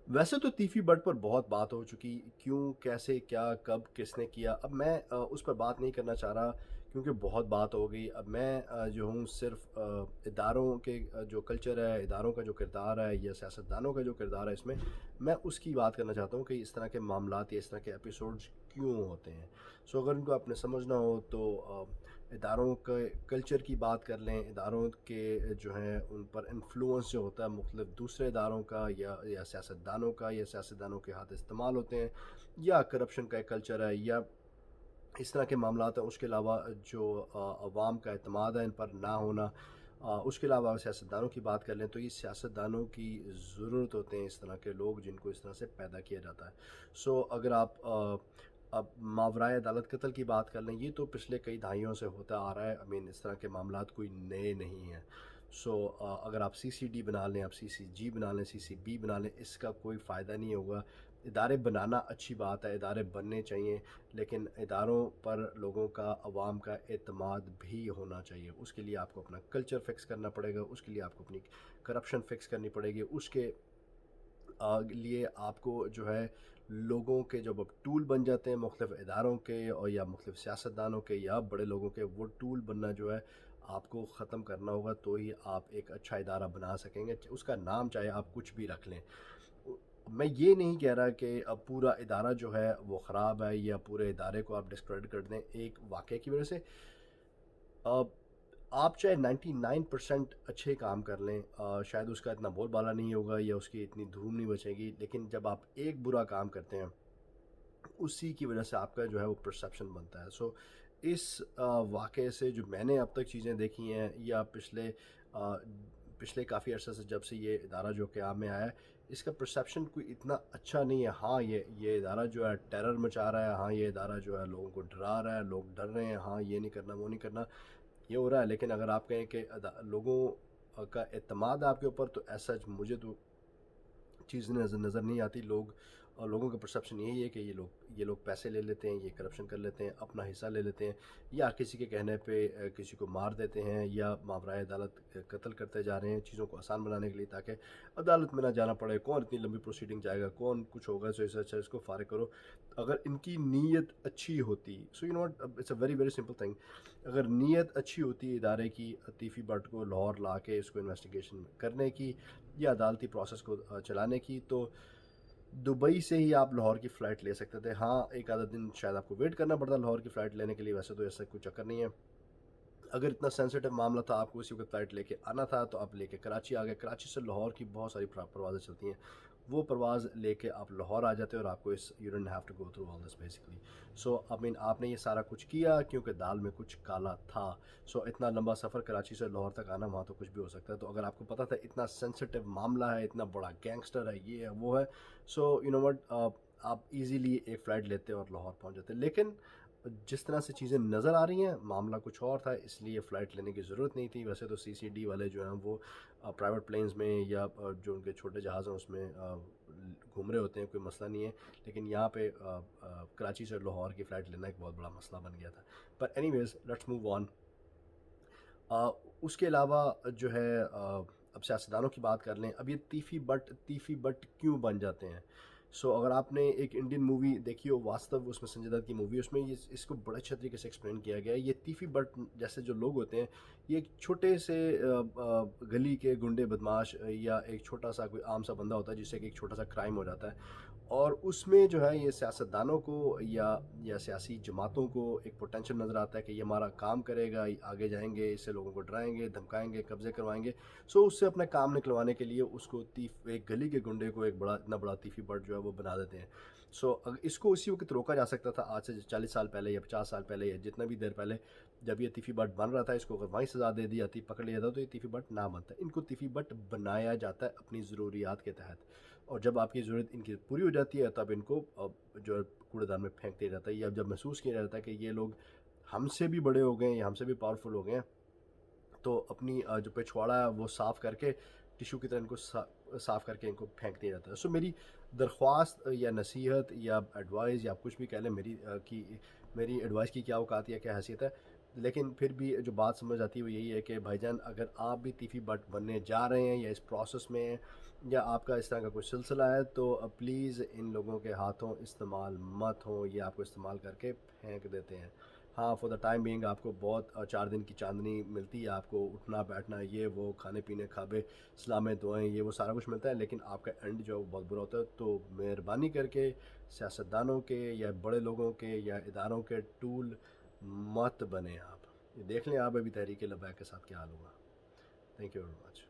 ویسے تو تیفی بٹ پر بہت بات ہو چکی، کیوں، کیسے، کیا، کب، کس نے کیا. اب میں اس پر بات نہیں کرنا چاہ رہا کیونکہ بہت بات ہو گئی. اب میں جو ہوں صرف اداروں کے جو کلچر ہے، اداروں کا جو کردار ہے یا سیاستدانوں کا جو کردار ہے اس میں اس کی بات کرنا چاہتا ہوں کہ اس طرح کے معاملات یا اس طرح کے ایپیسوڈز کیوں ہوتے ہیں. سو اگر ان کو آپ نے سمجھنا ہو تو اداروں کے کلچر کی بات کر لیں. اداروں کے جو ہیں ان پر انفلوئنس جو ہوتا ہے مختلف دوسرے اداروں کا یا سیاستدانوں کا، یا سیاستدانوں کے ہاتھ استعمال ہوتے ہیں، یا کرپشن کا ایک کلچر ہے، یا اس طرح کے معاملات ہیں. اس کے علاوہ جو عوام کا اعتماد ہے ان پر نہ ہونا. اس کے علاوہ سیاستدانوں کی بات کر لیں تو یہ سیاستدانوں کی ضرورت ہوتے ہیں اس طرح کے لوگ جن کو اس طرح سے پیدا کیا جاتا ہے. سو اگر آپ اب ماورائے عدالت قتل کی بات کر لیں، یہ تو پچھلے کئی دہائیوں سے ہوتا آ رہا ہے. اس طرح کے معاملات کوئی نئے نہیں ہیں. سو اگر آپ سی سی ڈی بنا لیں، آپ سی سی جی بنا لیں، سی سی بی بنا لیں، اس کا کوئی فائدہ نہیں ہوگا. ادارے بنانا اچھی بات ہے، ادارے بننے چاہیے، لیکن اداروں پر لوگوں کا، عوام کا اعتماد بھی ہونا چاہیے. اس کے لیے آپ کو اپنا کلچر فکس کرنا پڑے گا، اس کے لیے آپ کو اپنی کرپشن فکس کرنی پڑے گی. اس کے لیے آپ کو جو ہے لوگوں کے جب اب ٹول بن جاتے ہیں مختلف اداروں کے اور یا مختلف سیاستدانوں کے یا بڑے لوگوں کے، وہ ٹول بننا جو ہے آپ کو ختم کرنا ہوگا تو ہی آپ ایک اچھا ادارہ بنا سکیں گے. اس کا نام چاہے آپ کچھ بھی رکھ لیں. میں یہ نہیں کہہ رہا کہ اب پورا ادارہ جو ہے وہ خراب ہے یا پورے ادارے کو آپ ڈسکریڈٹ کر دیں ایک واقعے کی وجہ سے. اب آپ چاہے 99% اچھے کام کر لیں، شاید اس کا اتنا بول بالا نہیں ہوگا یا اس کی اتنی دھوم نہیں بچے گی، لیکن جب آپ ایک برا کام کرتے ہیں اسی کی وجہ سے آپ کا جو ہے وہ پرسیپشن بنتا ہے. سو اس واقعے سے جو میں نے اب تک چیزیں دیکھی ہیں یا پچھلے کافی عرصے سے جب سے یہ ادارہ جو قیام میں آیا ہے، اس کا پرسیپشن کوئی اتنا اچھا نہیں ہے. ہاں یہ ادارہ جو ہے ٹیرر مچا رہا ہے، ہاں یہ ادارہ جو ہے لوگوں کو ڈرا رہا ہے، لوگ ڈر رہے ہیں، ہاں یہ نہیں کرنا وہ نہیں کرنا، یہ ہو رہا ہے. لیکن اگر آپ کہیں کہ لوگوں کا اعتماد آپ کے اوپر، تو ایسا مجھے تو چیز نظر نہیں آتی. اور لوگوں کا پرسیپشن یہی ہے کہ یہ لوگ پیسے لے لیتے ہیں، یہ کرپشن کر لیتے ہیں، اپنا حصہ لے لیتے ہیں، یا کسی کے کہنے پہ کسی کو مار دیتے ہیں یا ماورائے عدالت قتل کرتے جا رہے ہیں چیزوں کو آسان بنانے کے لیے تاکہ عدالت میں نہ جانا پڑے. کون اتنی لمبی پروسیڈنگ جائے گا، کون کچھ ہوگا، سو اس سے اچھا اس کو فارغ کرو. اگر ان کی نیت اچھی ہوتی، so you know it's a very very simple thing. اگر نیت اچھی ہوتی ادارے کی عطیفی بٹ کو لاہور لا کے اس کو انویسٹیگیشن کرنے کی یا عدالتی پروسیس کو چلانے کی، تو دبئی سے ہی آپ لاہور کی فلائٹ لے سکتے تھے. ہاں ایک آدھا دن شاید آپ کو ویٹ کرنا پڑتا لاہور کی فلائٹ لینے کے لیے، ویسے تو ایسا کوئی چکر نہیں ہے. اگر اتنا سینسیٹیو معاملہ تھا، آپ کو اسی وقت فلائٹ لے کے آنا تھا، تو آپ لے کے کراچی آ گئے. کراچی سے لاہور کی بہت ساری پروازیں چلتی ہیں، وہ پرواز لے کے آپ لاہور آ جاتے اور آپ کو اس you don't have to go through all this basically. So آپ نے یہ سارا کچھ کیا کیونکہ دال میں کچھ کالا تھا. سو اتنا لمبا سفر کراچی سے لاہور تک آنا، وہاں تو کچھ بھی ہو سکتا ہے. تو اگر آپ کو پتا تھا اتنا سینسیٹیو معاملہ ہے، اتنا بڑا گینگسٹر ہے، یہ ہے وہ ہے، سو یو نو وٹ، آپ ایزیلی ایک فلائٹ لیتے اور لاہور پہنچ جاتے. لیکن جس طرح سے چیزیں نظر آ رہی ہیں معاملہ کچھ اور تھا، اس لیے فلائٹ لینے کی ضرورت نہیں تھی. ویسے تو سی سی ڈی والے جو ہیں وہ پرائیویٹ پلینز میں یا جو ان کے چھوٹے جہاز ہیں اس میں گھوم رہے ہوتے ہیں، کوئی مسئلہ نہیں ہے. لیکن یہاں پہ کراچی سے لاہور کی فلائٹ لینا ایک بہت بڑا مسئلہ بن گیا تھا. پر anyways let's move on. اس کے علاوہ جو ہے اب سیاستدانوں کی بات کر لیں. اب یہ تیفی بٹ کیوں بن جاتے ہیں؟ سو اگر آپ نے ایک انڈین مووی دیکھی ہو واستو، اس میں سنجے دت کی مووی، اس میں اس کو بڑے اچھے طریقے سے ایکسپلین کیا گیا ہے. یہ تیفی بٹ جیسے جو لوگ ہوتے ہیں، یہ ایک چھوٹے سے گلی کے گنڈے بدماش یا ایک چھوٹا سا کوئی عام سا بندہ ہوتا ہے جس سے کہ ایک چھوٹا سا کرائم ہو جاتا ہے، اور اس میں جو ہے یہ سیاستدانوں کو یا سیاسی جماعتوں کو ایک پوٹینشیل نظر آتا ہے کہ یہ ہمارا کام کرے گا، آگے جائیں گے، اس سے لوگوں کو ڈرائیں گے، دھمکائیں گے، قبضے کروائیں گے. سو اس سے اپنا کام نکلوانے کے لیے اس کو ایک گلی کے گنڈے کو ایک اتنا بڑا تیفی بٹ جو ہے وہ بنا دیتے ہیں. سو اس کو اسی وقت روکا جا سکتا تھا، آج سے 40 سال پہلے یا 50 سال پہلے یا جتنا بھی دیر پہلے، جب یہ تیفی بٹ بن رہا تھا. اس کو اگر وہیں سزا دے دی جاتی، پکڑ لیا جاتا، تو یہ تیفی بٹ نہ بنتا. ان کو تیفی بٹ بنایا جاتا ہے اپنی ضروریات کے تحت، اور جب آپ کی ضرورت ان کی پوری ہو جاتی ہے تب ان کو جو ہے کوڑے دان میں پھینک دیا جاتا ہے. یا جب محسوس کیا جاتا ہے کہ یہ لوگ ہم سے بھی بڑے ہو گئے ہیں یا ہم سے بھی پاورفل ہو گئے ہیں، تو اپنی جو پچھواڑا ہے وہ صاف کر کے ٹیشو کی طرح ان کو صاف کر کے ان کو پھینک دیا جاتا ہے. سو میری درخواست یا نصیحت یا ایڈوائز یا آپ کچھ بھی کہہ لیں، میری ایڈوائس کی کیا اوقات یا کیا حیثیت ہے، لیکن پھر بھی جو بات سمجھ آتی ہے وہ یہی ہے کہ بھائی جان اگر آپ بھی تیفی بٹ بننے جا رہے ہیں یا اس پروسیس میں ہیں یا آپ کا اس طرح کا کوئی سلسلہ ہے تو پلیز ان لوگوں کے ہاتھوں استعمال مت ہوں، یہ آپ کو استعمال کر کے پھینک دیتے ہیں۔ ہاں فور دا ٹائم بینگ آپ کو بہت 4 دن کی چاندنی ملتی ہے، آپ کو اٹھنا بیٹھنا یہ وہ کھانے پینے کھابے اسلامیں دعائیں یہ وہ سارا کچھ ملتا ہے، لیکن آپ کا اینڈ جو ہے وہ بہت برا ہوتا ہے۔ تو مہربانی کر کے سیاستدانوں کے یا بڑے لوگوں کے یا اداروں کے ٹول مت بنے آپ۔ یہ دیکھ لیں آپ ابھی تحریک لبیک کے ساتھ کیا حال ہوگا۔ Thank you very much.